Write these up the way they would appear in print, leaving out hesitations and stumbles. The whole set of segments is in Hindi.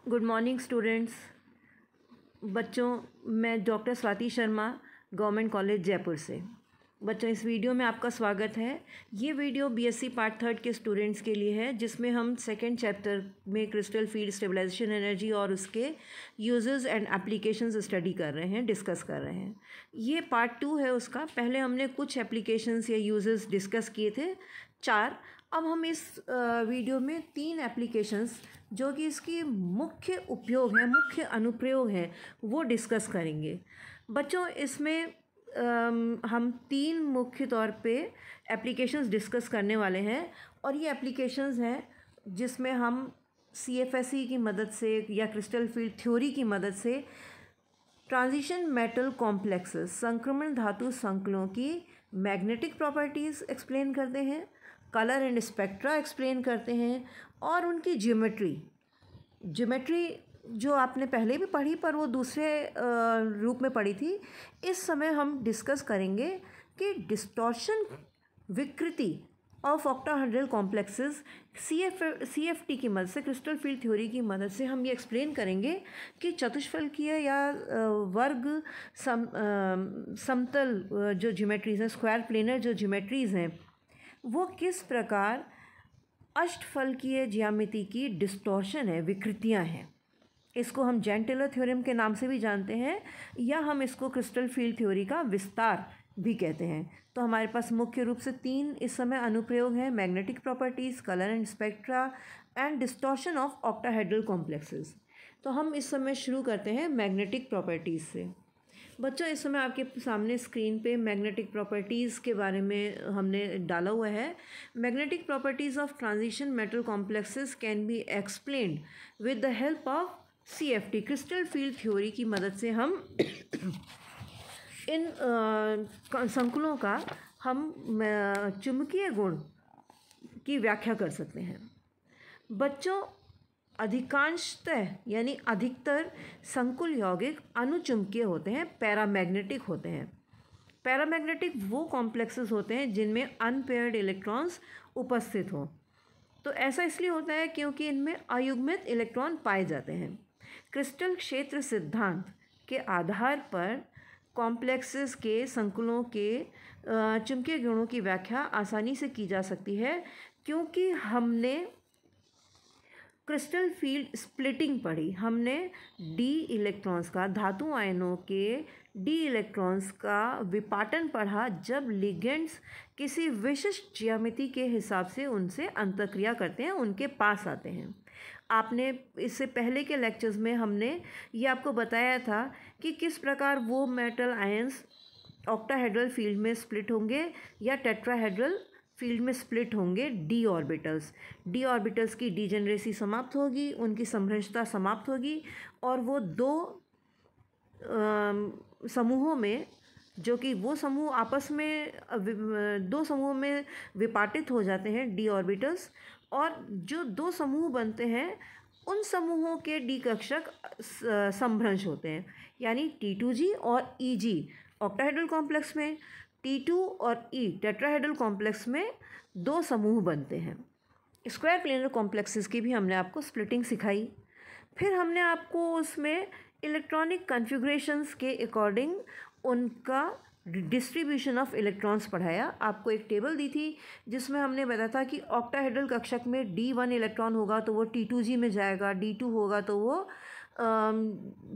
Good morning students. बच्चों, मैं doctor Swati Sharma, government college Jaipur से। बच्चों, इस वीडियो में आपका स्वागत है। ये वीडियो बीएससी पार्ट 3 के स्टूडेंट्स के लिए है, जिसमें हम सेकेंड चैप्टर में क्रिस्टल फील्ड स्टेबलाइजेशन एनर्जी और उसके यूजेस एंड एप्लीकेशंस स्टडी कर रहे हैं, डिस्कस कर रहे हैं। ये पार्ट 2 है उसका। पहले हमने कुछ एप्लीकेशंस या यूजेस डिस्कस किए थे, 4। अब हम इस वीडियो में 3 एप्लीकेशंस जो कि इसकी मुख्य उपयोग है, मुख्य अनुप्रयोग हैं, वो डिस्कस करेंगे। बच्चों, इसमें हम 3 मुख्य तौर पे एप्लीकेशंस डिस्कस करने वाले हैं, और ये एप्लीकेशंस हैं जिसमें हम CFSE की मदद से या क्रिस्टल फील्ड थ्योरी की मदद से ट्रांजिशन मेटल कॉम्प्लेक्सेस, संक्रमण धातु संकुलों की मैग्नेटिक प्रॉपर्टीज़ एक्सप्लेन करते हैं, कलर एंड स्पेक्ट्रा एक्सप्लेन करते हैं, और उनकी ज्योमेट्री जो आपने पहले भी पढ़ी पर वो दूसरे रूप में पढ़ी थी। इस समय हम डिस्कस करेंगे कि डिस्टॉर्शन विकृति ऑफ ऑक्टाहेड्रल कॉम्प्लेक्सेस CFT की मदद से, क्रिस्टल फील्ड थ्योरी की मदद से हम ये एक्सप्लेन करेंगे कि चतुष्फलकीय या वर्ग समतल जो ज्योमेट्रीज़ हैं, स्क्वायर प्लेनर जो ज्योमेट्रीज़ हैं, वो किस प्रकार अष्टफलकीय ज्यामिति की डिस्टॉर्शन है, विकृतियां हैं। इसको हम जेन-टेलर थ्योरम के नाम से भी जानते हैं, या हम इसको क्रिस्टल फील्ड थ्योरी का विस्तार भी कहते हैं। तो हमारे पास मुख्य रूप से 3 इस समय अनुप्रयोग हैं: magnetic properties, colour and spectra, and distortion of octahedral complexes. तो हम इस समय शुरू करते हैं मैग्नेटिक प्रॉपर्टीज़ से। बच्चों, इस समय आपके सामने स्क्रीन पे मैग्नेटिक प्रॉपर्टीज़ के बारे में हमने डाला हुआ है। Magnetic properties of transition metal complexes can be explained with the help of CFT, crystal field theory की मदद से हम इन संकुलों का हम चुंबकीय गुण की व्याख्या कर सकते हैं। बच्चों, अधिकांशतः यानी अधिकतर संकुल यौगिक अनुचुंबकीय होते हैं, पैरामैग्नेटिक होते हैं। पैरामैग्नेटिक वो कॉम्प्लेक्सेस होते हैं जिनमें अनपेयर्ड इलेक्ट्रॉन्स उपस्थित हों। तो ऐसा इसलिए होता है क्योंकि इनमें अयुग्मित इलेक्ट्रॉन पाए जाते हैं। क्रिस्टल क्षेत्र सिद्धांत के आधार पर कॉम्प्लेक्सेस के संकुलों के चुंबकीय गुणों की व्याख्या आसानी से की जा सकती है, क्योंकि हमने क्रिस्टल फील्ड स्प्लिटिंग पढ़ी। हमने डी इलेक्ट्रॉन्स का, धातु आयनों के डी इलेक्ट्रॉन्स का विपाटन पढ़ा, जब लिगेंड्स किसी विशिष्ट ज्यामिति के हिसाब से उनसे अंतःक्रिया करते हैं, उनके पास आते हैं। आपने इससे पहले के लेक्चर्स में हमने ये आपको बताया था कि किस प्रकार वो मेटल आयंस ऑक्टाहेड्रल फील्ड में स्प्लिट होंगे या टेट्राहेड्रल फील्ड में स्प्लिट होंगे। डी ऑर्बिटल्स की डीजेनरेसी समाप्त होगी, उनकी समरसता समाप्त होगी, और वो 2 समूहों में, जो कि वो समूह आपस में 2 समूहों में विपाटित हो जाते हैं, डी ऑर्बिटल्स, और जो 2 समूह बनते हैं उन समूहों के डी कक्षक संभ्रंश होते हैं, यानी T2G और EG ऑक्टाहेड्रल कॉम्प्लेक्स में, T2 और E टेट्राहेड्रल कॉम्प्लेक्स में 2 समूह बनते हैं। स्क्वायर प्लेनर कॉम्प्लेक्सेस की भी हमने आपको स्प्लिटिंग सिखाई। फिर हमने आपको उसमें इलेक्ट्रॉनिक कॉन्फ़िगरेशंस के अकॉर्डिंग उनका डिस्ट्रीब्यूशन ऑफ इलेक्ट्रॉन्स पढ़ाया। आपको एक टेबल दी थी जिसमें हमने बताया था कि ऑक्टाहेड्रल कक्षक में D1 इलेक्ट्रॉन होगा तो वो T2G में जाएगा, D2 होगा तो वो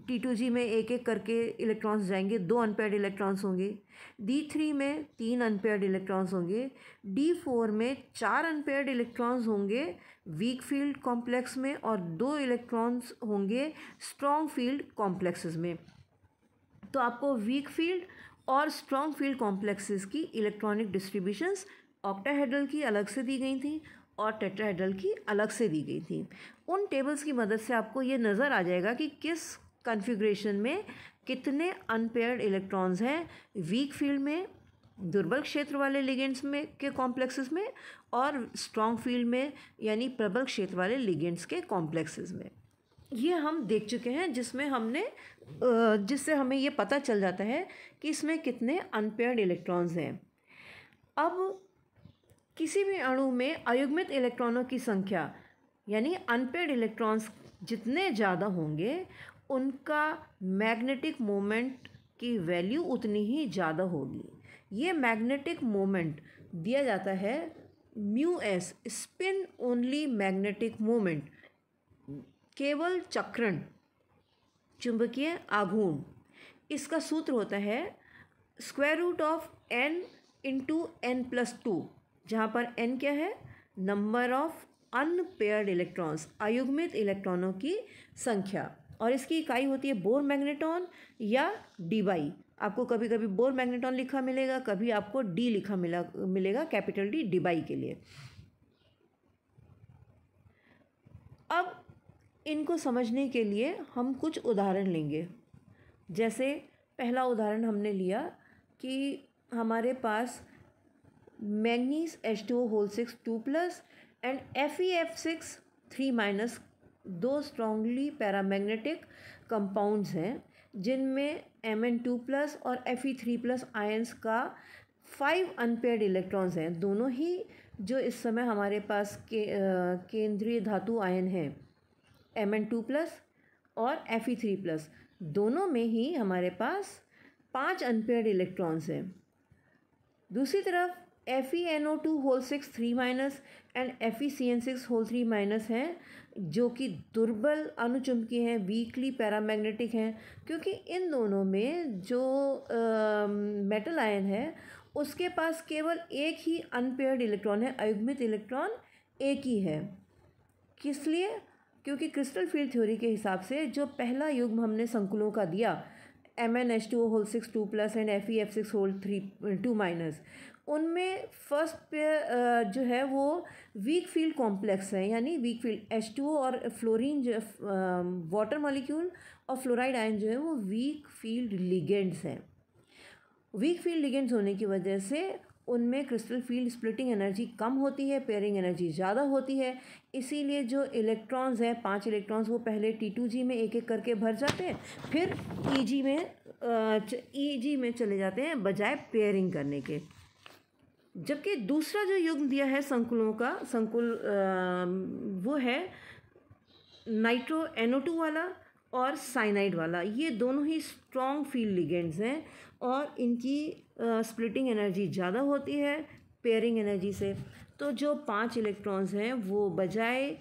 T2G में एक एक करके इलेक्ट्रॉन्स जाएंगे, 2 अनपेयर्ड इलेक्ट्रॉन्स होंगे। D3 में 3 अनपेयर्ड इलेक्ट्रॉन्स होंगे। D4 में 4 अनपेयर्ड इलेक्ट्रॉन्स होंगे वीक फील्ड कॉम्प्लेक्स में, और 2 इलेक्ट्रॉन्स होंगे स्ट्रॉन्ग फील्ड कॉम्प्लेक्सेस में। तो आपको वीक फील्ड और स्ट्रॉन्ग फील्ड कॉम्प्लेक्सेस की इलेक्ट्रॉनिक डिस्ट्रीब्यूशंस ऑक्टाहेड्रल की अलग से दी गई थी और टेट्राहेड्रल की अलग से दी गई थी। उन टेबल्स की मदद से आपको ये नज़र आ जाएगा कि किस कॉन्फ़िगरेशन में कितने अनपेयर्ड इलेक्ट्रॉन्स हैं, वीक फील्ड में, दुर्बल क्षेत्र वाले लिगेंड्स में के कॉम्प्लेक्सेस में, और स्ट्रॉन्ग फील्ड में यानी प्रबल क्षेत्र वाले लिगेंड्स के कॉम्प्लेक्सेस में। ये हम देख चुके हैं, जिससे हमें ये पता चल जाता है कि इसमें कितने अनपेयर्ड इलेक्ट्रॉन्स हैं। अब किसी भी अणु में अयुग्मित इलेक्ट्रॉनों की संख्या यानी अनपेयर्ड इलेक्ट्रॉन्स जितने ज़्यादा होंगे उनका मैग्नेटिक मोमेंट की वैल्यू उतनी ही ज़्यादा होगी। ये मैग्नेटिक मोमेंट दिया जाता है mu S, spin only magnetic moment, केवल चक्रण, चुंबकीय आघूर्ण। इसका सूत्र होता है square root of n into n plus two, जहाँ पर n क्या है, नंबर ऑफ अनपेयर्ड इलेक्ट्रॉन्स, अयुग्मित इलेक्ट्रॉनों की संख्या, और इसकी इकाई होती है बोर मैग्नेटॉन या डी बाई। आपको कभी कभी बोर मैग्नेटॉन लिखा मिलेगा, कभी आपको डी लिखा मिलेगा, कैपिटल डी, डी बाई के लिए। अब इनको समझने के लिए हम कुछ उदाहरण लेंगे। जैसे पहला उदाहरण हमने लिया कि हमारे पास manganese H2O whole 6 2+ and FeF6 3-, दो स्ट्रांगली पैरामैग्नेटिक कंपाउंड्स हैं जिनमें Mn2+ और Fe3+ आयंस का 5 अनपेयर्ड इलेक्ट्रॉन्स हैं। दोनों ही जो इस समय हमारे पास केंद्रीय धातु आयन हैं Mn2+ और Fe3+, दोनों में ही हमारे पास 5 अनपेयर्ड इलेक्ट्रॉन्स हैं। दूसरी तरफ FeNO2 whole 6 3- and FeCN6 whole 3- हैं, जो कि दुर्बल अनुचुंबकीय हैं, वीकली पैरामैग्नेटिक हैं, क्योंकि इन दोनों में जो मेटल आयन है उसके पास केवल एक ही अनपेयर्ड इलेक्ट्रॉन है, अयुग्मित इलेक्ट्रॉन एक ही है। किस लिए? क्योंकि क्रिस्टल फील्ड थ्योरी के हिसाब से जो पहला युग्म हमने संकुलों का दिया MnH2O whole 6 2+ and FeF6 whole 2-, उनमें फर्स्ट पेयर जो है वो वीक फील्ड कॉम्प्लेक्स है, यानी वीक फील्ड H2O और फ्लोरीन जो वाटर मॉलिक्यूल और फ्लोराइड आयन जो है वो वीक फील्ड लिगेंड्स हैं। वीक फील्ड लिगेंड्स होने की वजह से उनमें क्रिस्टल फील्ड स्प्लिटिंग एनर्जी कम होती है, पेयरिंग एनर्जी ज़्यादा होती है। इसीलिए जो इलेक्ट्रॉन्स हैं 5 इलेक्ट्रॉन्स वो पहले T2G में एक एक करके भर जाते हैं, फिर EG में चले जाते हैं बजाय पेयरिंग करने के। जबकि दूसरा जो युग्म दिया है संकुलों का, संकुल वो है नाइट्रो NO2 वाला और साइनाइड वाला। ये दोनों ही स्ट्रॉन्ग फील्ड लिगेंड्स हैं और इनकी स्प्लिटिंग एनर्जी ज़्यादा होती है पेयरिंग एनर्जी से। तो जो 5 इलेक्ट्रॉन्स हैं वो बजाय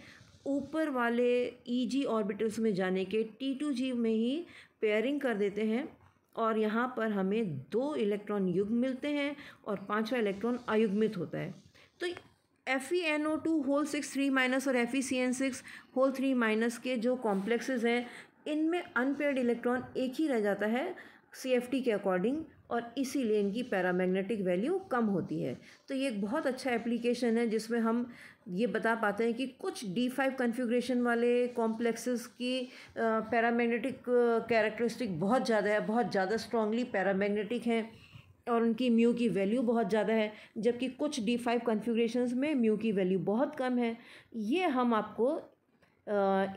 ऊपर वाले EG ऑर्बिटल्स में जाने के T2G में ही पेयरिंग कर देते हैं, और यहाँ पर हमें 2 इलेक्ट्रॉन युग्म मिलते हैं और 5वां इलेक्ट्रॉन अयुग्मित होता है। तो FeNO2 होल 6 3- और FeCN6 होल 3- के जो कॉम्प्लेक्सेस हैं इनमें अनपेयर्ड इलेक्ट्रॉन एक ही रह जाता है CFT के अकॉर्डिंग, और इसीलिए इनकी पैरामैग्नेटिक वैल्यू कम होती है। तो ये एक बहुत अच्छा एप्लीकेशन है जिसमें हम ये बता पाते हैं कि कुछ D5 कन्फिग्रेशन वाले कॉम्प्लेक्सेस की पैरामैग्नेटिक कैरेक्टरिस्टिक बहुत ज़्यादा है, बहुत ज़्यादा स्ट्रांगली पैरामैग्नेटिक हैं और उनकी म्यू की वैल्यू बहुत ज़्यादा है, जबकि कुछ D5 कन्फिग्रेशंस में म्यू की वैल्यू बहुत कम है। ये हम आपको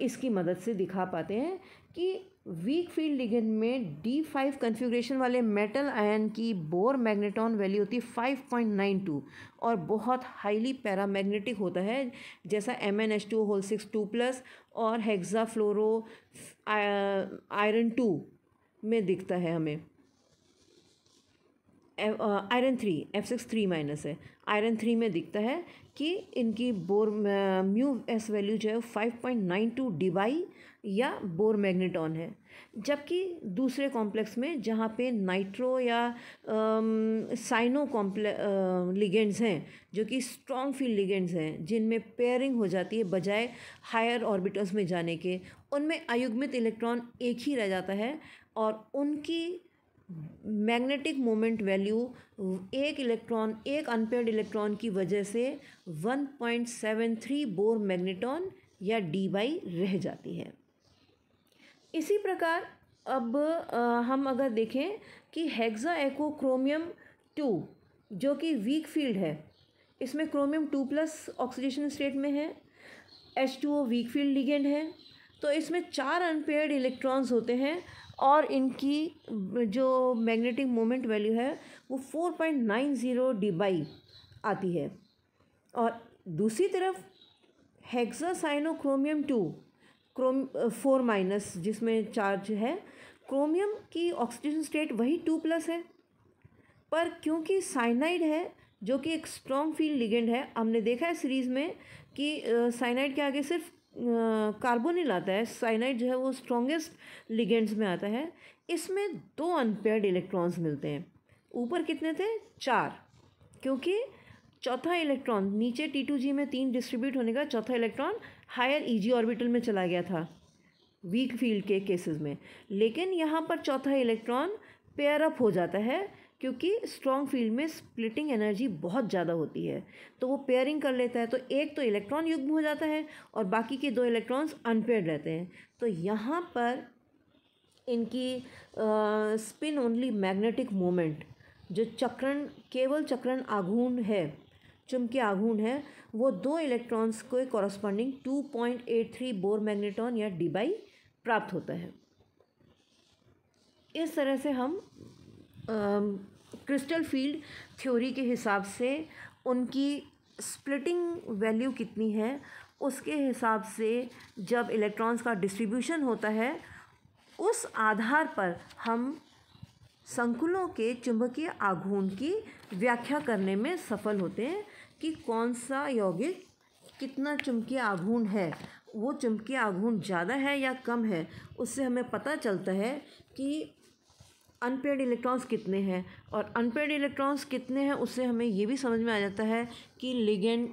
इसकी मदद से दिखा पाते हैं कि वीक फील्ड लिगेंड में D5 कन्फिग्रेशन वाले मेटल आयन की बोर मैग्नेटॉन वैल्यू होती है 5.92 और बहुत हाईली पैरामैग्नेटिक होता है, जैसा MnH2O होल 6 2+ और हेक्सा फ्लोरो आयरन 2 में दिखता है हमें। आयरन 3 F6 3- है, आयरन 3 में दिखता है कि इनकी बोर म्यू एस वैल्यू जो है 5.92 डिबाई या बोर मैग्नेटॉन है। जबकि दूसरे कॉम्प्लेक्स में जहाँ पे नाइट्रो या साइनो लिगेंड्स हैं जो कि स्ट्रॉन्ग फील्ड लिगेंड्स हैं जिनमें पेयरिंग हो जाती है बजाय हायर ऑर्बिटल्स में जाने के, उनमें अयुग्मित इलेक्ट्रॉन एक ही रह जाता है और उनकी मैग्नेटिक मोमेंट वैल्यू एक अनपेयर्ड इलेक्ट्रॉन की वजह से 1.73 बोर मैग्नेटॉन या डी बाई रह जाती है। इसी प्रकार अब हम अगर देखें कि हेक्सा एको क्रोमियम 2 जो कि वीक फील्ड है, इसमें क्रोमियम 2+ ऑक्सीडेशन स्टेट में है, H2O वीक फील्ड लिगेंड है, तो इसमें 4 अनपेयर्ड इलेक्ट्रॉन्स होते हैं और इनकी जो मैग्नेटिक मोमेंट वैल्यू है वो 4.90 डिबाई आती है। और दूसरी तरफ हेक्सासाइनोक्रोमियम 2 4- जिसमें चार्ज है। क्रोमियम की ऑक्सीडेशन स्टेट वही 2+ है, पर क्योंकि साइनाइड है जो कि एक स्ट्रॉन्ग फील्ड लिगेंड है, हमने देखा है सीरीज़ में कि साइनाइड के आगे सिर्फ कार्बोनिल आता है। साइनाइड जो है वो स्ट्रॉन्गेस्ट लिगेंड्स में आता है। इसमें 2 अनपेयर्ड इलेक्ट्रॉन्स मिलते हैं। ऊपर कितने थे? 4, क्योंकि चौथा इलेक्ट्रॉन नीचे T2G में 3 डिस्ट्रीब्यूट होने का चौथा इलेक्ट्रॉन हायर Eg ऑर्बिटल में चला गया था वीक फील्ड के केसेस में, लेकिन यहाँ पर चौथा इलेक्ट्रॉन पेयर अप हो जाता है क्योंकि स्ट्रॉन्ग फील्ड में स्प्लिटिंग एनर्जी बहुत ज़्यादा होती है, तो वो पेयरिंग कर लेता है। तो एक तो इलेक्ट्रॉन युग्म हो जाता है और बाकी के 2 इलेक्ट्रॉन्स अनपेयर्ड रहते हैं। तो यहाँ पर इनकी स्पिन ओनली मैग्नेटिक मोमेंट, जो चक्रण, केवल चक्रण आघूर्ण है, चुंबकीय आघूर्ण है, वो 2 इलेक्ट्रॉन्स को कॉरस्पॉन्डिंग 2.83 बोर मैग्नेटॉन या डीबाई प्राप्त होता है। इस तरह से हम क्रिस्टल फील्ड थ्योरी के हिसाब से उनकी स्प्लिटिंग वैल्यू कितनी है उसके हिसाब से जब इलेक्ट्रॉन्स का डिस्ट्रीब्यूशन होता है उस आधार पर हम संकुलों के चुंबकीय आघूर्ण की व्याख्या करने में सफल होते हैं कि कौन सा यौगिक कितना चुंबकीय आघूर्ण है। वो चुंबकीय आघूर्ण ज़्यादा है या कम है, उससे हमें पता चलता है कि अनपेयर्ड इलेक्ट्रॉन्स कितने हैं, और अनपेयर्ड इलेक्ट्रॉन्स कितने हैं उससे हमें ये भी समझ में आ जाता है कि लिगेंड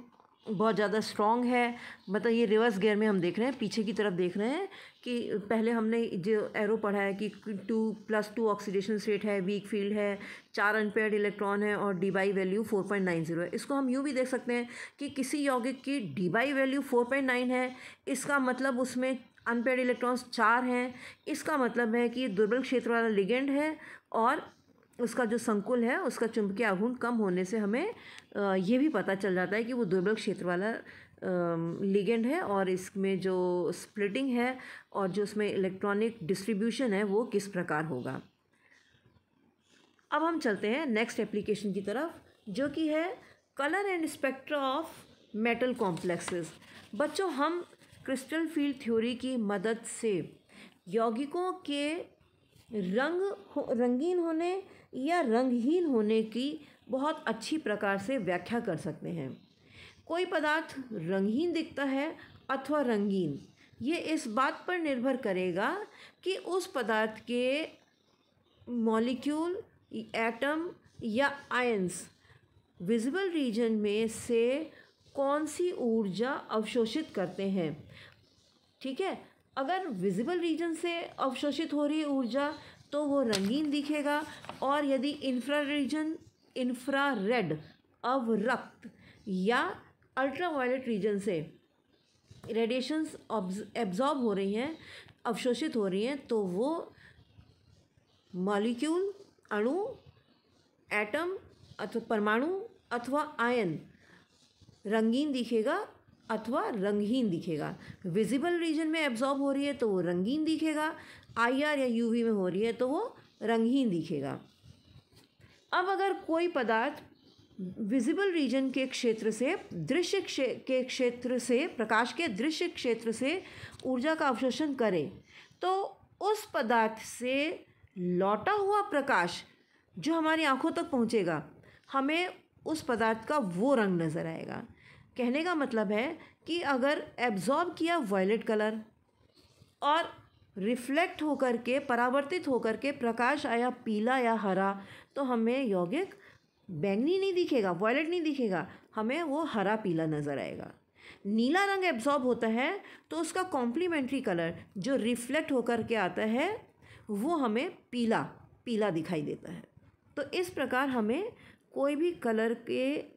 बहुत ज़्यादा स्ट्रॉन्ग है। मतलब ये रिवर्स गियर में हम देख रहे हैं, पीछे की तरफ देख रहे हैं कि पहले हमने जो एरो पढ़ा है कि 2+2 ऑक्सीडेशन स्टेट है, वीक फील्ड है, 4 अनपेयर्ड इलेक्ट्रॉन है और डी बाई वैल्यू 4.90 है। इसको हम यूँ भी देख सकते हैं कि किसी यौगिक की डी बाई वैल्यू 4.9 है, इसका मतलब उसमें अनपेयर्ड इलेक्ट्रॉन्स 4 हैं। इसका मतलब है कि दुर्बल क्षेत्र वाला लिगेंड है और उसका जो संकुल है उसका चुंबकीय आघूर्ण कम होने से हमें ये भी पता चल जाता है कि वो दुर्बल क्षेत्र वाला लिगेंड है और इसमें जो स्प्लिटिंग है और जो उसमें इलेक्ट्रॉनिक डिस्ट्रीब्यूशन है वो किस प्रकार होगा। अब हम चलते हैं नेक्स्ट एप्लीकेशन की तरफ, जो कि है colour and spectra of metal complexes. बच्चों, हम क्रिस्टल फील्ड थ्योरी की मदद से यौगिकों के रंगीन होने या रंगहीन होने की बहुत अच्छी प्रकार से व्याख्या कर सकते हैं। कोई पदार्थ रंगहीन दिखता है अथवा रंगीन, ये इस बात पर निर्भर करेगा कि उस पदार्थ के मॉलिक्यूल, एटम या आयंस विजिबल रीजन में से कौन सी ऊर्जा अवशोषित करते हैं। ठीक है, अगर विजिबल रीजन से अवशोषित हो रही है ऊर्जा तो वो रंगीन दिखेगा, और यदि इंफ्रारेड, अवरक्त या अल्ट्रावायलेट रीजन से रेडिएशंस एब्जॉर्ब हो रही हैं, अवशोषित हो रही हैं, तो वो मॉलिक्यूल, अणु, एटम अथवा परमाणु अथवा आयन रंगीन दिखेगा अथवा रंगहीन दिखेगा। विजिबल रीजन में एब्जॉर्ब हो रही है तो वो रंगीन दिखेगा, IR या UV में हो रही है तो वो रंगहीन दिखेगा। अब अगर कोई पदार्थ विजिबल रीजन के क्षेत्र से के क्षेत्र से, प्रकाश के दृश्य क्षेत्र से ऊर्जा का अवशोषण करे तो उस पदार्थ से लौटा हुआ प्रकाश जो हमारी आंखों तक पहुंचेगा, हमें उस पदार्थ का वो रंग नज़र आएगा। कहने का मतलब है कि अगर एब्जॉर्ब किया वायलेट कलर और रिफ्लेक्ट होकर के, परावर्तित होकर के प्रकाश आया पीला या हरा, तो हमें यौगिक बैंगनी नहीं दिखेगा, वायलेट नहीं दिखेगा, हमें वो हरा पीला नज़र आएगा। नीला रंग एब्जॉर्ब होता है तो उसका कॉम्प्लीमेंट्री कलर जो रिफ्लेक्ट होकर के आता है वो हमें पीला पीला दिखाई देता है। तो इस प्रकार हमें कोई भी कलर के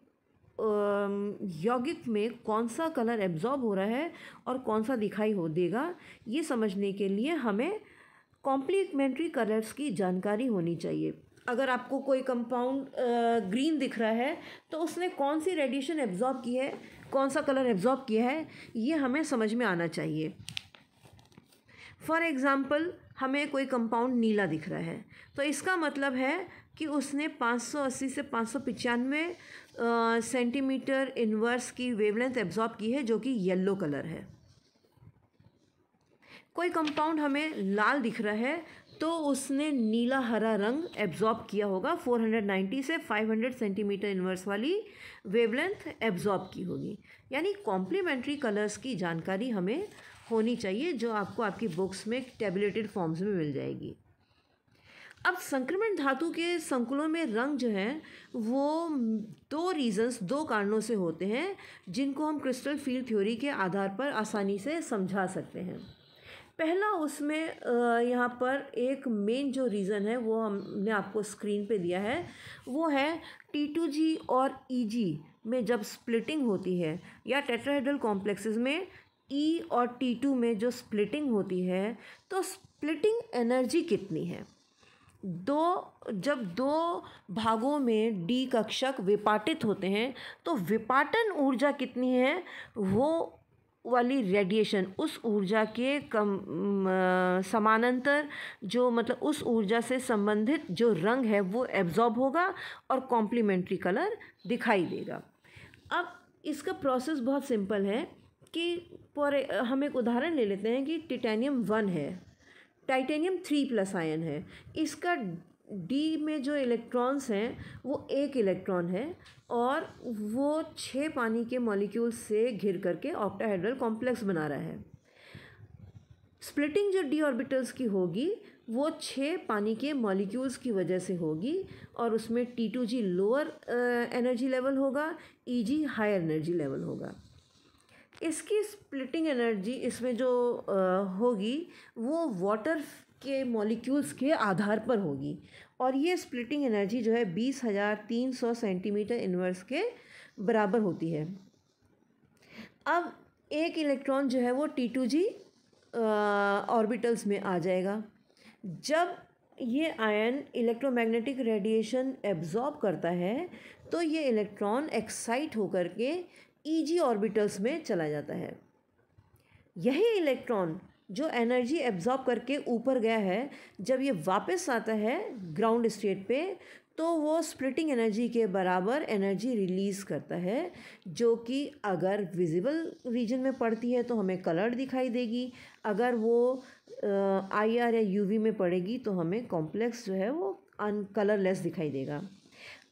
यौगिक में कौन सा कलर एब्जॉर्ब हो रहा है और कौन सा दिखाई हो देगा, ये समझने के लिए हमें कॉम्प्लीमेंट्री कलर्स की जानकारी होनी चाहिए। अगर आपको कोई कंपाउंड ग्रीन दिख रहा है तो उसने कौन सी रेडिएशन एब्जॉर्ब की है, कौन सा कलर एब्जॉर्ब किया है, ये हमें समझ में आना चाहिए। फॉर एग्ज़ाम्पल, हमें कोई कंपाउंड नीला दिख रहा है तो इसका मतलब है कि उसने 580 से 595 सेंटीमीटर इनवर्स की वेवलेंथ एब्जॉर्ब की है, जो कि येलो कलर है। कोई कंपाउंड हमें लाल दिख रहा है तो उसने नीला हरा रंग एब्जॉर्ब किया होगा, 490 से 500 सेंटीमीटर इन्वर्स वाली वेवलेंथ एब्जॉर्ब की होगी। यानी कॉम्प्लीमेंट्री कलर्स की जानकारी हमें होनी चाहिए, जो आपको आपकी बुक्स में टेबुलेटेड फॉर्म्स में मिल जाएगी। अब संक्रमण धातु के संकुलों में रंग जो है वो दो कारणों से होते हैं, जिनको हम क्रिस्टल फील्ड थ्योरी के आधार पर आसानी से समझा सकते हैं। पहला उसमें यहाँ पर एक मेन जो रीज़न है वो हमने आपको स्क्रीन पे दिया है, वो है T2G और EG में जब स्प्लिटिंग होती है, या टेट्राहेड्रल कॉम्प्लेक्सेस में E और T2 में जो स्प्लिटिंग होती है, तो स्प्लिटिंग एनर्जी कितनी है। जब दो भागों में डी कक्षक विपाटित होते हैं तो विपाटन ऊर्जा कितनी है, वो वाली रेडिएशन उस ऊर्जा के समानांतर जो मतलब उस ऊर्जा से संबंधित जो रंग है वो एब्जॉर्ब होगा और कॉम्प्लीमेंट्री कलर दिखाई देगा। अब इसका प्रोसेस बहुत सिंपल है कि हम एक उदाहरण ले लेते हैं कि टिटेनियम 1 है, टाइटेनियम 3+ आयन है, इसका डी में जो इलेक्ट्रॉन्स हैं वो 1 इलेक्ट्रॉन है और वो 6 पानी के मॉलिक्यूल से घिर करके ऑक्टाहेड्रल कॉम्प्लेक्स बना रहा है। स्प्लिटिंग जो डी ऑर्बिटल्स की होगी वो 6 पानी के मॉलिक्यूल्स की वजह से होगी और उसमें T2G लोअर एनर्जी लेवल होगा, EG हायर एनर्जी लेवल होगा। इसकी स्प्लिटिंग एनर्जी इसमें जो होगी वो वाटर के मॉलिक्यूल्स के आधार पर होगी और ये स्प्लिटिंग एनर्जी जो है 20,300 सेंटीमीटर इन्वर्स के बराबर होती है। अब एक इलेक्ट्रॉन जो है वो T2G ऑर्बिटल्स में आ जाएगा। जब ये आयन इलेक्ट्रोमैग्नेटिक रेडिएशन एब्जॉर्ब करता है तो ये इलेक्ट्रॉन एक्साइट होकर के EG ऑर्बिटल्स में चला जाता है। यही इलेक्ट्रॉन जो एनर्जी एब्जॉर्ब करके ऊपर गया है, जब ये वापस आता है ग्राउंड स्टेट पे तो वो स्प्लिटिंग एनर्जी के बराबर एनर्जी रिलीज़ करता है, जो कि अगर विजिबल रीजन में पड़ती है तो हमें कलर्ड दिखाई देगी, अगर वो IR या UV में पड़ेगी तो हमें कॉम्प्लेक्स जो है वो कलरलेस दिखाई देगा।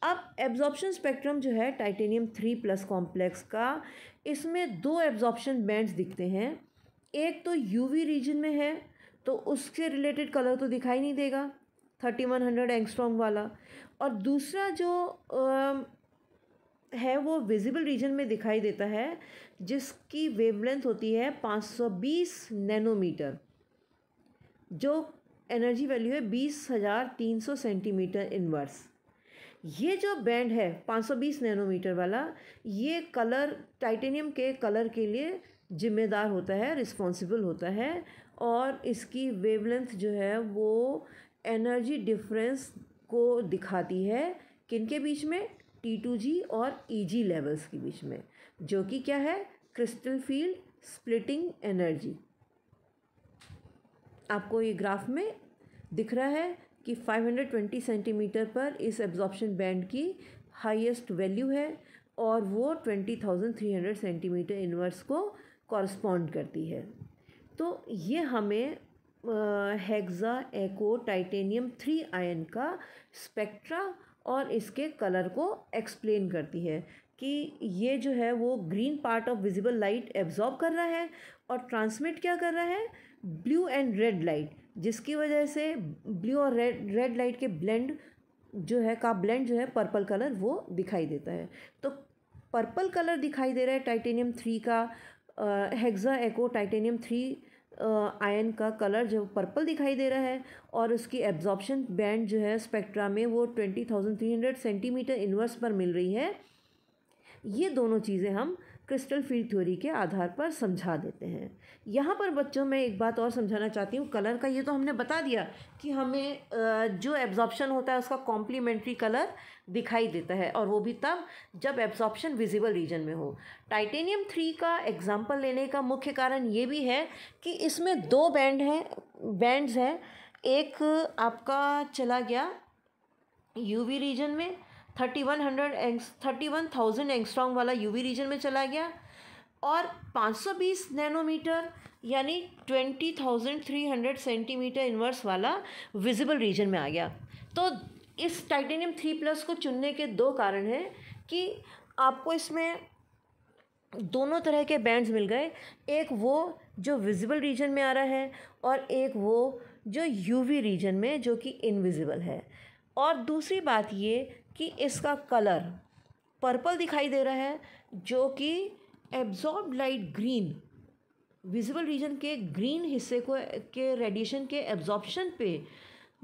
अब एब्जॉर्प्शन स्पेक्ट्रम जो है टाइटेनियम 3+ कॉम्प्लेक्स का, इसमें 2 एब्जॉर्प्शन बैंड्स दिखते हैं। एक तो UV रीजन में है तो उससे रिलेटेड कलर तो दिखाई नहीं देगा 3100 एंगस्ट्रॉम वाला, और दूसरा जो है वो विजिबल रीजन में दिखाई देता है, जिसकी वेवलेंथ होती है 520 नैनोमीटर, जो एनर्जी वैल्यू है 20,300 सेंटीमीटर इन्वर्स। ये जो बैंड है 520 नैनोमीटर वाला, ये कलर टाइटेनियम के कलर के लिए जिम्मेदार होता है, रिस्पॉन्सिबल होता है, और इसकी वेवलेंथ जो है वो एनर्जी डिफरेंस को दिखाती है किनके बीच में, T2G और EG लेवल्स के बीच में, जो कि क्या है, क्रिस्टल फील्ड स्प्लिटिंग एनर्जी। आपको ये ग्राफ में दिख रहा है कि 520 सेंटीमीटर पर इस एब्जॉर्प्शन बैंड की हाईएस्ट वैल्यू है और वो 20,300 सेंटीमीटर इन्वर्स को कॉरस्पॉन्ड करती है। तो ये हमें हेक्सा एको टाइटेनियम 3 आयन का स्पेक्ट्रा और इसके कलर को एक्सप्लेन करती है कि ये जो है वो green part of visible light absorb कर रहा है और ट्रांसमिट क्या कर रहा है, ब्लू एंड रेड लाइट, जिसकी वजह से ब्लू और रेड लाइट के ब्लेंड जो है पर्पल कलर वो दिखाई देता है। तो पर्पल कलर दिखाई दे रहा है टाइटेनियम 3 का, हेक्सा एको टाइटेनियम 3 आयन का कलर जो पर्पल दिखाई दे रहा है, और उसकी एब्जॉर्प्शन बैंड जो है स्पेक्ट्रा में वो 20,300 सेंटीमीटर इन्वर्स पर मिल रही है। ये दोनों चीज़ें हम क्रिस्टल फील्ड थ्योरी के आधार पर समझा देते हैं। यहाँ पर बच्चों मैं एक बात और समझाना चाहती हूँ, कलर का ये तो हमने बता दिया कि हमें जो एब्जॉर्प्शन होता है उसका कॉम्प्लीमेंट्री कलर दिखाई देता है, और वो भी तब जब एब्जॉर्प्शन विजिबल रीजन में हो। टाइटेनियम 3 का एग्जाम्पल लेने का मुख्य कारण ये भी है कि इसमें 2 बैंड्स हैं। एक आपका चला गया UV रीजन में, 31,000 एंगस्ट्रॉम वाला UV रीजन में चला गया, और 520 नैनोमीटर यानी 20,300 सेंटीमीटर इन्वर्स वाला विजिबल रीजन में आ गया। तो इस टाइटेनियम 3+ को चुनने के दो कारण हैं कि आपको इसमें दोनों तरह के बैंड्स मिल गए, एक वो जो विजिबल रीजन में आ रहा है और एक वो जो यूवी रीजन में जो कि इनविजिबल है। और दूसरी बात ये कि इसका कलर पर्पल दिखाई दे रहा है जो कि absorb light green, visible region के ग्रीन हिस्से को के रेडिएशन के एब्जॉर्प्शन पे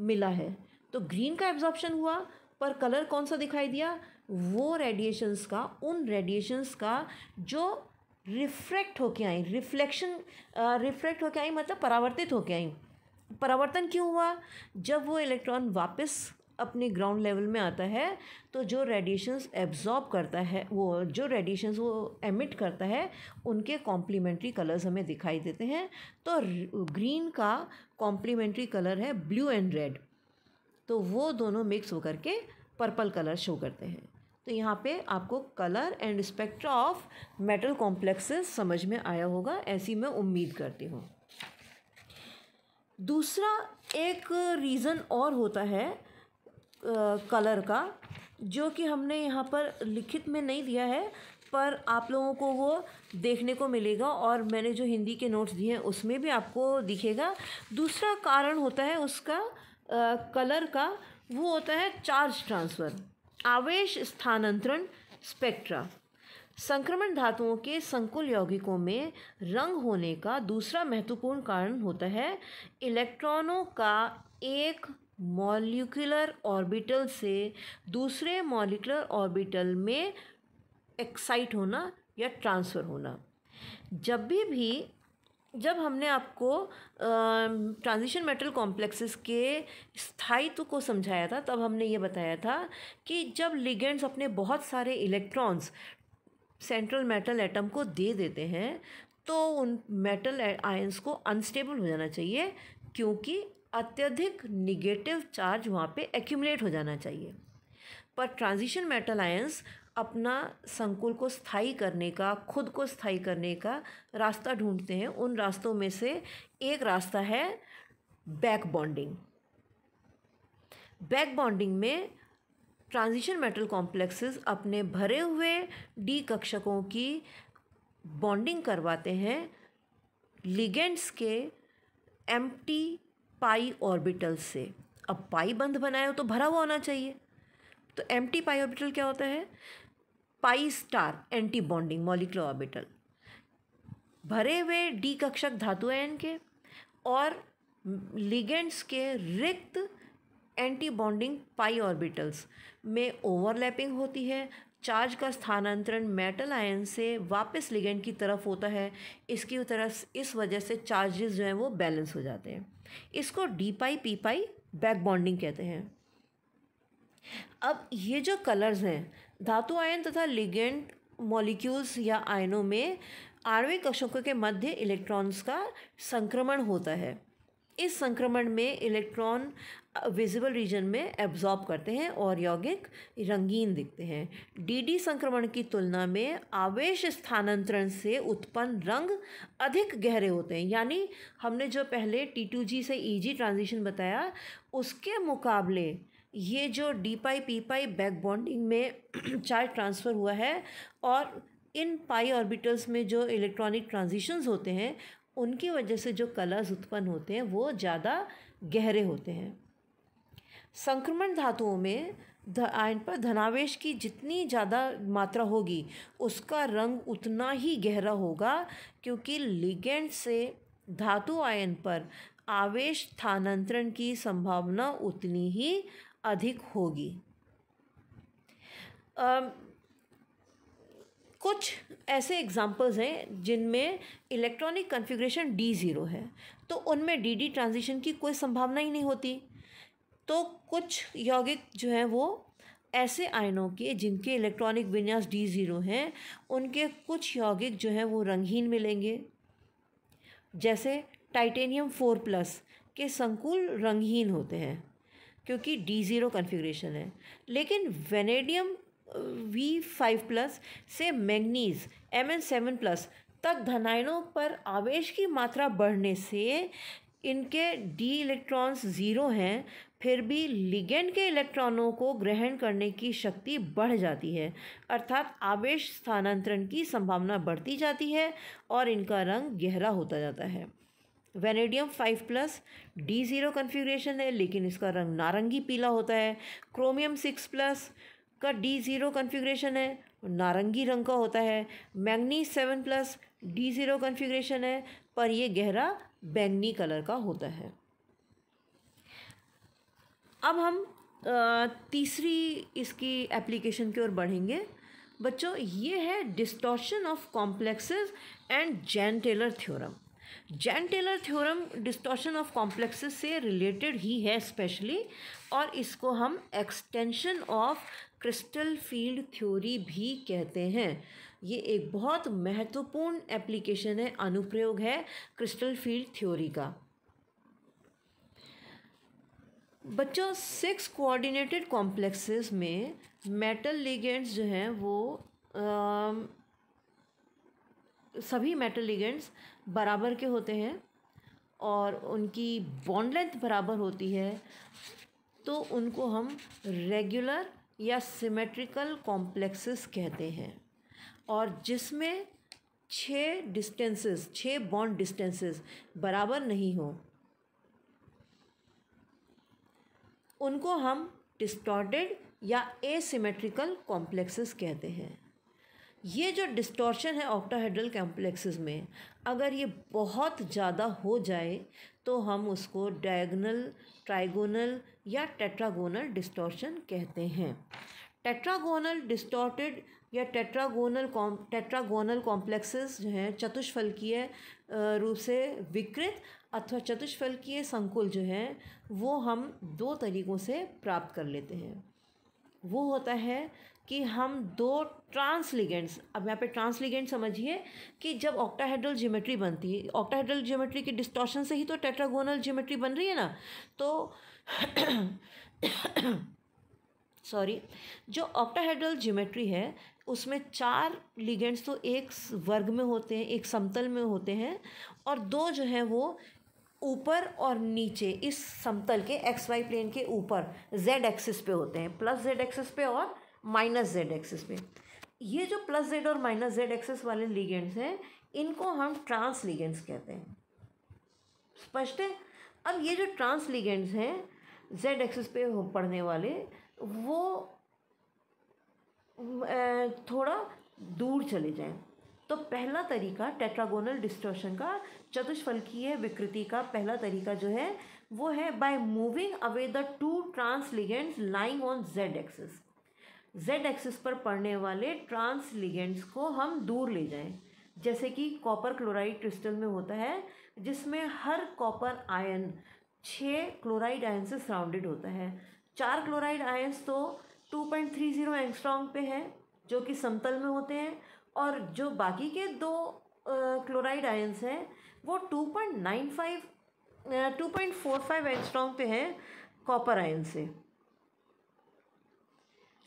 मिला है। तो ग्रीन का एब्जॉर्प्शन हुआ पर कलर कौन सा दिखाई दिया, वो रेडिएशंस का, उन रेडिएशंस का जो रिफ्रैक्ट होके आई, रिफ्रैक्ट होके आई मतलब परावर्तित होके आई। परावर्तन क्यों हुआ, जब वो इलेक्ट्रॉन वापस अपने ग्राउंड लेवल में आता है तो जो रेडिएशंस एब्जॉर्ब करता है, वो जो रेडिएशंस वो एमिट करता है, उनके कॉम्प्लीमेंट्री कलर्स हमें दिखाई देते हैं। तो ग्रीन का कॉम्प्लीमेंट्री कलर है ब्लू एंड रेड, तो वो दोनों मिक्स होकर के पर्पल कलर शो करते हैं। तो यहाँ पे आपको colour and spectra of metal complexes समझ में आया होगा, ऐसी मैं उम्मीद करती हूँ। दूसरा एक रीज़न और होता है कलर का, जो कि हमने यहाँ पर लिखित में नहीं दिया है पर आप लोगों को वो देखने को मिलेगा और मैंने जो हिंदी के नोट्स दिए हैं उसमें भी आपको दिखेगा। दूसरा कारण होता है उसका कलर का, वो होता है चार्ज ट्रांसफ़र, आवेश स्थानांतरण स्पेक्ट्रा। संक्रमण धातुओं के संकुल यौगिकों में रंग होने का दूसरा महत्वपूर्ण कारण होता है इलेक्ट्रॉनों का एक मॉलिक्यूलर ऑर्बिटल से दूसरे मॉलिक्यूलर ऑर्बिटल में एक्साइट होना या ट्रांसफ़र होना। जब हमने आपको ट्रांजिशन मेटल कॉम्प्लेक्सेस के स्थायित्व को समझाया था, तब हमने ये बताया था कि जब लिगेंड्स अपने बहुत सारे इलेक्ट्रॉन्स सेंट्रल मेटल एटम को दे देते हैं तो उन मेटल आयंस को अनस्टेबल हो जाना चाहिए, क्योंकि अत्यधिक निगेटिव चार्ज वहाँ पे एक्यूमुलेट हो जाना चाहिए। पर ट्रांजिशन मेटल आयंस अपना संकुल को स्थायी करने का, खुद को स्थायी करने का रास्ता ढूंढते हैं। उन रास्तों में से एक रास्ता है बैक बॉन्डिंग। बैक बॉन्डिंग में ट्रांजिशन मेटल कॉम्प्लेक्सेस अपने भरे हुए डी कक्षकों की बॉन्डिंग करवाते हैं लिगेंड्स के एम्प्टी पाई ऑर्बिटल से। अब पाई बंध बनाए हो तो भरा हुआ होना चाहिए, तो एम्प्टी पाई ऑर्बिटल क्या होता है, pi star anti bonding molecular orbital, भरे हुए डी कक्षक धातु आयन के और लिगेंड्स के रिक्त एंटी बॉन्डिंग पाई ऑर्बिटल्स में ओवरलैपिंग होती है। चार्ज का स्थानांतरण मेटल आयन से वापस लिगेंड की तरफ होता है, इस वजह से चार्जेस जो हैं वो बैलेंस हो जाते हैं। इसको डी पाई पी पाई बैक बॉन्डिंग कहते हैं। अब ये जो कलर्स हैं, धातु आयन तथा लिगेंड मॉलिक्यूल्स या आयनों में आणविक कक्षकों के मध्य इलेक्ट्रॉन्स का संक्रमण होता है। इस संक्रमण में इलेक्ट्रॉन विजिबल रीजन में एब्जॉर्ब करते हैं और यौगिक रंगीन दिखते हैं। डीडी संक्रमण की तुलना में आवेश स्थानांतरण से उत्पन्न रंग अधिक गहरे होते हैं। यानी हमने जो पहले T2G से EG ट्रांजिशन बताया, उसके मुकाबले ये जो डी पाई पी पाई बैक बॉन्डिंग में चार्ज ट्रांसफ़र हुआ है और इन पाई ऑर्बिटल्स में जो इलेक्ट्रॉनिक ट्रांजिशंस होते हैं, उनकी वजह से जो कलर्स उत्पन्न होते हैं वो ज़्यादा गहरे होते हैं। संक्रमण धातुओं में आयन पर धनावेश की जितनी ज़्यादा मात्रा होगी उसका रंग उतना ही गहरा होगा, क्योंकि लिगेंड से धातु आयन पर आवेश स्थानांतरण की संभावना उतनी ही अधिक होगी। कुछ ऐसे एग्जाम्पल्स हैं जिनमें इलेक्ट्रॉनिक कन्फिग्रेशन D0 है, तो उनमें DD ट्रांजिशन की कोई संभावना ही नहीं होती। तो कुछ यौगिक जो हैं वो ऐसे आयनों के जिनके इलेक्ट्रॉनिक विन्यास D0 हैं, उनके कुछ यौगिक जो हैं वो रंगहीन मिलेंगे। जैसे टाइटेनियम 4+ के संकुल रंगहीन होते हैं क्योंकि D0 कन्फिग्रेशन है, लेकिन वेनेडियम V5+ से मैंगनीज Mn7+ तक धनायनों पर आवेश की मात्रा बढ़ने से इनके डी इलेक्ट्रॉन्स ज़ीरो हैं, फिर भी लिगेंड के इलेक्ट्रॉनों को ग्रहण करने की शक्ति बढ़ जाती है, अर्थात आवेश स्थानांतरण की संभावना बढ़ती जाती है और इनका रंग गहरा होता जाता है। वेनेडियम 5+ D0 कन्फिग्रेशन है, लेकिन इसका रंग नारंगी पीला होता है। क्रोमियम 6+ का D0 कन्फिग्रेशन है, नारंगी रंग का होता है। मैंगनीज 7+ D0 कन्फिग्रेशन है, पर यह गहरा बैंगनी कलर का होता है। अब हम तीसरी इसकी एप्लीकेशन की ओर बढ़ेंगे। बच्चों, ये है distortion of complexes and Jahn Teller theorem. Jahn Teller theorem distortion of complexes से रिलेटेड ही है स्पेशली, और इसको हम extension of crystal field theory भी कहते हैं। ये एक बहुत महत्वपूर्ण एप्लीकेशन है, अनुप्रयोग है क्रिस्टल फील्ड थ्योरी का। बच्चों, 6 कोऑर्डिनेटेड कॉम्प्लेक्सेस में मेटल लिगेंड्स जो हैं वो सभी मेटल लिगेंड्स बराबर के होते हैं और उनकी बॉन्ड लेंथ बराबर होती है, तो उनको हम रेगुलर या सिमेट्रिकल कॉम्प्लेक्सेस कहते हैं। और जिसमें 6 बॉन्ड डिस्टेंसेस बराबर नहीं हो, उनको हम डिस्टॉर्टेड या एसिमेट्रिकल कॉम्प्लेक्सेस कहते हैं। ये जो डिस्टॉर्शन है ऑक्टाहेड्रल कॉम्प्लेक्सेस में, अगर ये बहुत ज़्यादा हो जाए तो हम उसको डायगोनल, ट्राइगोनल या टेट्रागोनल डिस्टॉर्शन कहते हैं। टेट्रागोनल डिस्टॉर्टेड या टेट्रागोनल कॉम्प्लेक्सेस जो हैं चतुष्फलकीय रूप से विकृत अथवा चतुष्फलकीय संकुल जो हैं वो हम 2 तरीक़ों से प्राप्त कर लेते हैं। वो होता है कि हम 2 ट्रांसलिगेंड्स, अब यहाँ पे ट्रांसलिगेंड समझिए कि जब ऑक्टाहेड्रल ज्योमेट्री बनती है, ऑक्टाहेड्रल ज्योमेट्री की डिस्टॉर्शन से ही तो टेट्रागोनल ज्योमेट्री बन रही है ना, तो सॉरी, जो ऑक्टाहेड्रल ज्योमेट्री है उसमें 4 लिगेंड्स तो एक वर्ग में होते हैं, एक समतल में होते हैं, और 2 जो हैं वो ऊपर और नीचे इस समतल के XY प्लेन के ऊपर Z एक्सिस पे होते हैं, प्लस Z एक्सिस पे और माइनस Z एक्सिस पे। ये जो प्लस Z और माइनस Z एक्सिस वाले लिगेंड्स हैं, इनको हम ट्रांस लिगेंड्स कहते हैं। स्पष्ट है? अब ये जो ट्रांस लिगेंड्स हैं Z एक्सिस पे पड़ने वाले, वो थोड़ा दूर चले जाएं, तो पहला तरीका टेट्रागोनल डिस्टॉर्शन का, चतुष्फलकीय विकृति का पहला तरीका जो है वो है by moving away the 2 trans ligands lying on Z axis. Z axis पर पड़ने वाले ट्रांस लिगेंड्स को हम दूर ले जाएं, जैसे कि कॉपर क्लोराइड क्रिस्टल में होता है, जिसमें हर कॉपर आयन 6 क्लोराइड आयन से सराउंडेड होता है। 4 क्लोराइड आयन्स तो 2.30 एंगस्ट्रॉम पे है, जो कि समतल में होते हैं, और जो बाकी के 2 क्लोराइड आयन्स हैं वो 2.45 एंगस्ट्रॉम पे हैं कॉपर आयन से।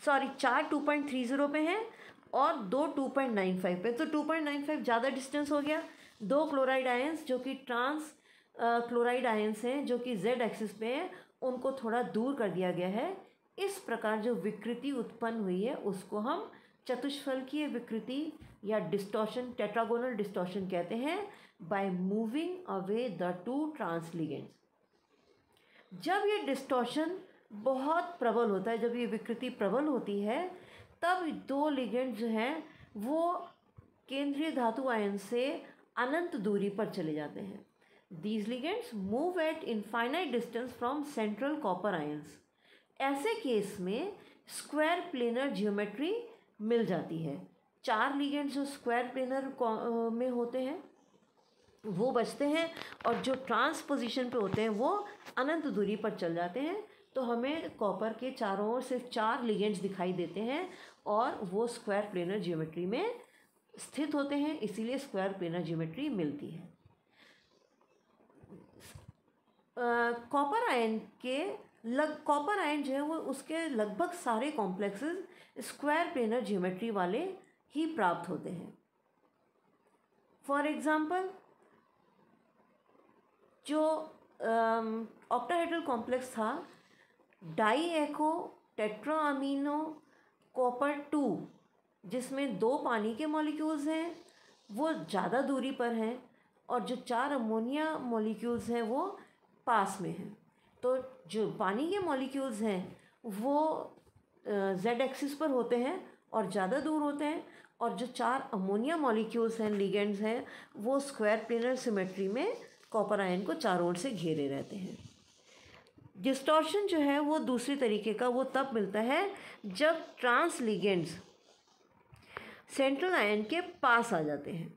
सॉरी, 4 2.30 पे हैं और 2 2.95 पे, तो 2.95 ज़्यादा डिस्टेंस हो गया। 2 क्लोराइड आयन्स जो कि ट्रांस क्लोराइड आयन्स हैं, जो कि Z एक्सिस पे हैं, उनको थोड़ा दूर कर दिया गया है। इस प्रकार जो विकृति उत्पन्न हुई है उसको हम चतुष्फलकीय विकृति या डिस्टॉर्शन, टेट्रागोनल डिस्टॉर्शन कहते हैं, by moving away the 2 trans ligands. जब ये डिस्टॉर्शन बहुत प्रबल होता है, जब ये विकृति प्रबल होती है, तब 2 लिगेंड जो हैं वो केंद्रीय धातु आयन से अनंत दूरी पर चले जाते हैं। These ligands move at infinite distance from central copper ions. ऐसे केस में स्क्वायर प्लेनर ज्योमेट्री मिल जाती है। 4 लिगेंड्स जो स्क्वायर प्लेनर में होते हैं वो बचते हैं, और जो ट्रांस पोजीशन पे होते हैं वो अनंत दूरी पर चल जाते हैं। तो हमें कॉपर के चारों ओर सिर्फ 4 लिगेंड्स दिखाई देते हैं, और वो स्क्वायर प्लेनर ज्योमेट्री में स्थित होते हैं, इसीलिए स्क्वायर प्लेनर ज्योमेट्री मिलती है। कॉपर आयन जो है वो उसके लगभग सारे कॉम्प्लेक्सेस स्क्वायर प्लेनर ज्योमेट्री वाले ही प्राप्त होते हैं। फॉर एग्जांपल जो ऑक्टाहेड्रल कॉम्प्लेक्स था, डाई एको टेट्राअमीनो कॉपर 2, जिसमें 2 पानी के मॉलिक्यूल्स हैं वो ज़्यादा दूरी पर हैं, और जो 4 अमोनिया मॉलिक्यूल्स हैं वो पास में हैं। तो जो पानी के मॉलिक्यूल्स हैं वो जेड एक्सिस पर होते हैं और ज़्यादा दूर होते हैं, और जो 4 अमोनिया मॉलिक्यूल्स हैं, लिगेंड्स हैं, वो स्क्वायर प्लेनर सिमेट्री में कॉपर आयन को चारों ओर से घेरे रहते हैं। डिस्टॉर्शन जो है वो दूसरी तरीके का वो तब मिलता है जब ट्रांस लिगेंड्स सेंट्रल आयन के पास आ जाते हैं।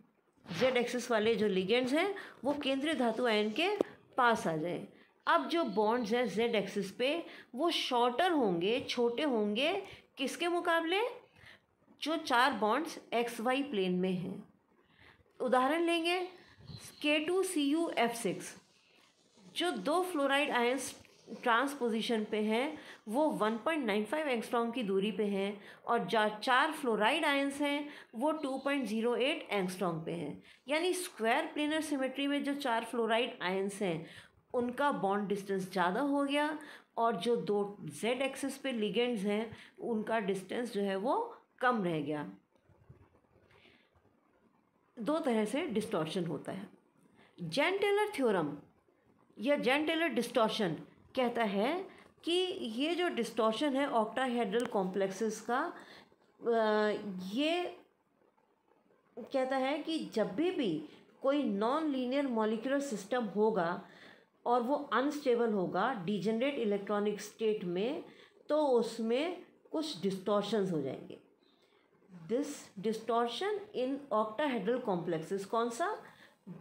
जेड एक्सिस वाले जो लिगेंड्स हैं वो केंद्रीय धातु आयन के पास आ जाए। अब जो बॉन्ड्स हैं जेड एक्सिस पे वो शॉर्टर होंगे, छोटे होंगे किसके मुकाबले? जो 4 बॉन्ड्स एक्स वाई प्लेन में हैं। उदाहरण लेंगे K2CuF6, जो 2 फ्लोराइड आयंस ट्रांस पोजीशन पे हैं वो 1.95 एंगस्ट्रॉम की दूरी पे हैं, और जो 4 फ्लोराइड आयंस हैं वो 2.08 एंगस्ट्रॉम पे हैं। यानी स्क्वायर प्लेनर सिमेट्री में जो 4 फ्लोराइड आयंस हैं उनका बॉन्ड डिस्टेंस ज़्यादा हो गया, और जो 2 जेड एक्सिस पे लिगेंड्स हैं उनका डिस्टेंस जो है वो कम रह गया। 2 तरह से डिस्टॉर्शन होता है। जैन-टेलर थ्योरम या जैन-टेलर डिस्टॉर्शन कहता है कि ये जो डिस्टॉर्शन है ऑक्टाहेड्रल कॉम्प्लेक्सेस का, ये कहता है कि जब भी कोई नॉन लीनियर मॉलिक्यूलर सिस्टम होगा और वो अनस्टेबल होगा डिजेनरेट इलेक्ट्रॉनिक स्टेट में, तो उसमें कुछ डिस्टॉर्शंस हो जाएंगे। This distortion in octahedral complexes कौन सा?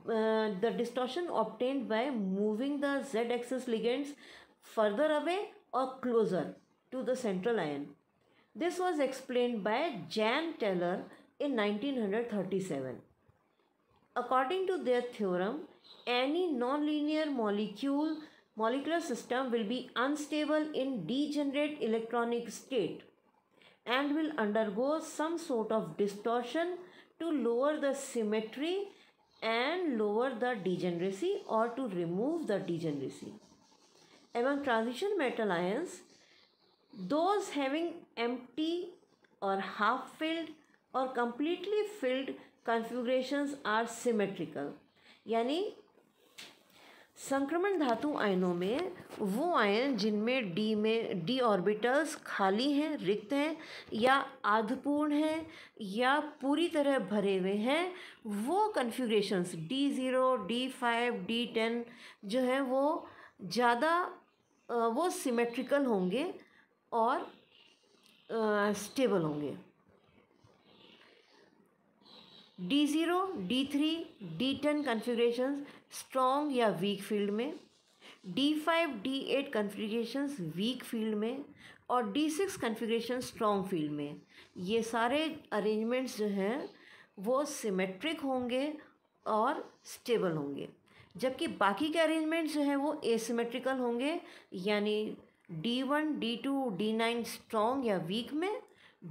The distortion obtained by moving the z-axis ligands further away or closer to the central ion. This was explained by Jan Teller in 1937. According to their theorem, any nonlinear molecular system will be unstable in degenerate electronic state and will undergo some sort of distortion to lower the symmetry and lower the degeneracy, or to remove the degeneracy. Among transition metal ions, those having empty or half filled or completely filled configurations are symmetrical. यानी संक्रमण धातु आयनों में वो आयन जिनमें डी ऑर्बिटल्स खाली हैं, रिक्त हैं, या आधपूर्ण हैं, या पूरी तरह भरे हुए हैं, वो कन्फिग्रेशंस D0, D5, D10 जो है वो ज़्यादा वो सिमेट्रिकल होंगे और स्टेबल होंगे। D0, D3, D10 कन्फिग्रेशंस स्ट्रॉन्ग या वीक फील्ड में, D5, D8 कन्फिग्रेशंस वीक फील्ड में, और D6 कन्फिग्रेशन स्ट्रॉन्ग फील्ड में। ये सारे अरेंजमेंट्स जो हैं वो सिमेट्रिक होंगे और स्टेबल होंगे, जबकि बाकी के अरेंजमेंट्स जो हैं वो एसिमेट्रिकल होंगे, यानी D1, D2, D9 स्ट्रॉन्ग या वीक में,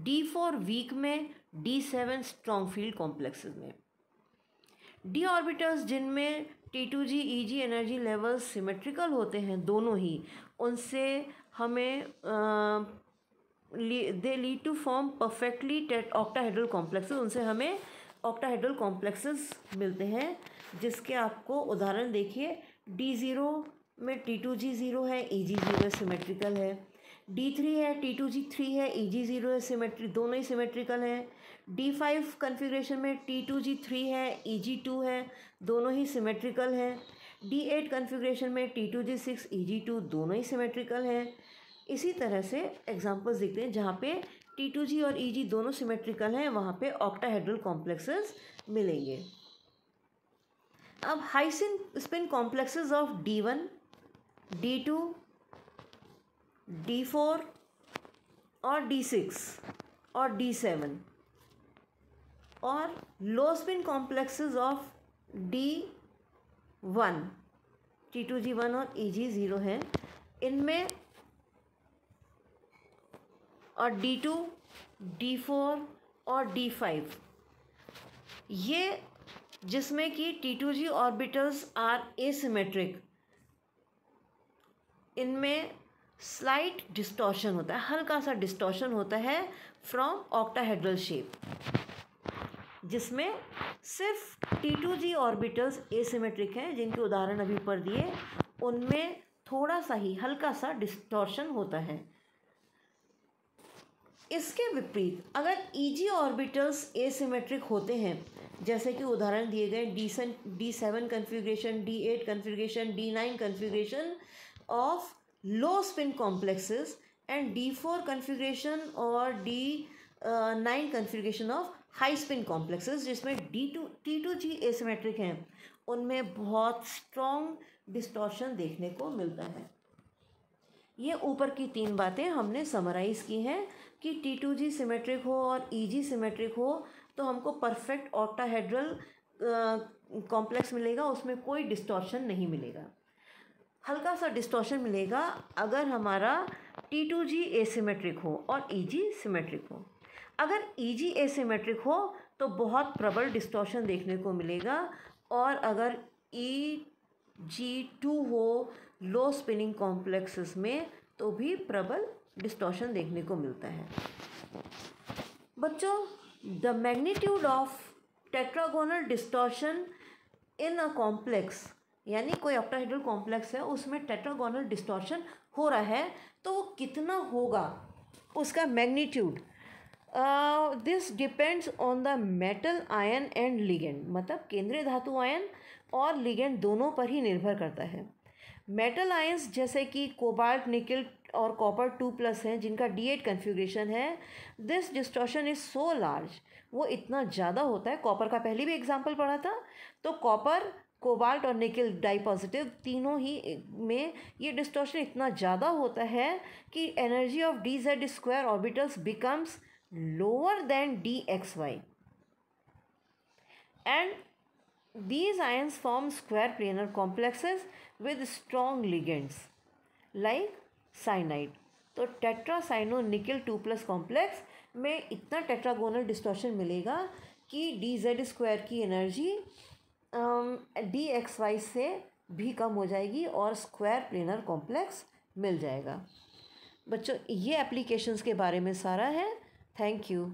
D4 वीक में, D7 स्ट्रॉन्ग फील्ड कॉम्प्लेक्सेस में। डी ऑर्बिटल्स जिनमें T2G EG energy levels symmetrical होते हैं दोनों ही, उनसे हमें they lead to form perfectly octahedral complexes, उनसे हमें ऑक्टाहेड्रल कॉम्प्लेक्सेस मिलते हैं, जिसके आपको उदाहरण देखिए। D0 में T2G 0 है, EG 0 सिमेट्रिकल है। D3 है, T2G 3 है, EG 0 है, सिमेट्री दोनों ही सिमेट्रिकल हैं। D5 कन्फिग्रेशन में T2G 3 है, EG 2 है, दोनों ही सिमेट्रिकल हैं। D8 कन्फिग्रेशन में T2G 6, EG 2 दोनों ही सिमेट्रिकल हैं। इसी तरह से एग्जांपल्स देखते हैं जहाँ पे T2G और EG दोनों सिमेट्रिकल हैं, वहाँ पे ऑक्टाहेड्रल कॉम्प्लेक्सेस मिलेंगे। अब high spin complexes of D1, D2, D4 और D6 और D7, और लो spin complexes of D1, T2G1 और EG 0 है इनमें, और D2, D4 और D5 ये जिसमें कि T2G ऑर्बिटल्स आर एसिमेट्रिक, इनमें स्लाइट डिस्टॉर्शन होता है, हल्का सा डिस्टॉर्शन होता है फ्रॉम ऑक्टाहेड्रल शेप, जिसमें सिर्फ T2G ऑर्बिटल्स एसिमेट्रिक हैं, जिनके उदाहरण अभी ऊपर दिए, उनमें थोड़ा सा ही हल्का सा डिस्टॉर्शन होता है। इसके विपरीत अगर EG ऑर्बिटल्स एसिमेट्रिक होते हैं, जैसे कि उदाहरण दिए गए D7 configuration, D8 configuration, D9 configuration of low spin complexes and D4 configuration और D9 configuration of high spin complexes, जिसमें T2G एसिमेट्रिक हैं, उनमें बहुत स्ट्रॉन्ग डिस्टॉर्शन देखने को मिलता है। ये ऊपर की 3 बातें हमने समराइज़ की हैं कि T2G सिमेट्रिक हो और EG सिमेट्रिक हो तो हमको परफेक्ट ऑक्टाहेड्रल कॉम्प्लेक्स मिलेगा, उसमें कोई डिस्टॉर्शन नहीं मिलेगा। हल्का सा डिस्टॉर्शन मिलेगा अगर हमारा T2G एसिमेट्रिक हो और EG सिमेट्रिक हो। अगर EG एसिमेट्रिक हो तो बहुत प्रबल डिस्टॉर्शन देखने को मिलेगा, और अगर EG2 हो लो स्पिनिंग कॉम्प्लेक्सेस में तो भी प्रबल डिस्टॉर्शन देखने को मिलता है। बच्चों, the magnitude of tetragonal distortion in a complex, यानी कोई ऑक्टाहेड्रल कॉम्प्लेक्स है उसमें टेट्रागोनल डिस्टॉर्शन हो रहा है तो वो कितना होगा, उसका magnitude, this depends on the metal ion and ligand, मतलब केंद्रीय धातु आयन और लिगेंड दोनों पर ही निर्भर करता है। मेटल आयंस जैसे कि कोबाल्ट, निकल और कॉपर 2+ हैं, जिनका D8 कन्फिग्रेशन है, this distortion is so large, वो इतना ज़्यादा होता है। कॉपर का पहले भी एग्जाम्पल पढ़ा था, तो कॉपर, कोबाल्ट और निकल डाई पॉजिटिव तीनों ही में ये डिस्टॉर्शन इतना ज़्यादा होता है कि energy of DZ² orbitals becomes lower than DXY, and these ions form square planar complexes with strong ligands like cyanide। तो टेट्रासाइनो निकल 2+ कॉम्प्लेक्स में इतना टेट्रागोनल डिस्टॉर्शन मिलेगा कि DZ² की एनर्जी DXY से भी कम हो जाएगी और स्क्वायर प्लेनर कॉम्प्लेक्स मिल जाएगा। बच्चों, ये एप्लीकेशंस के बारे में सारा है। Thank you.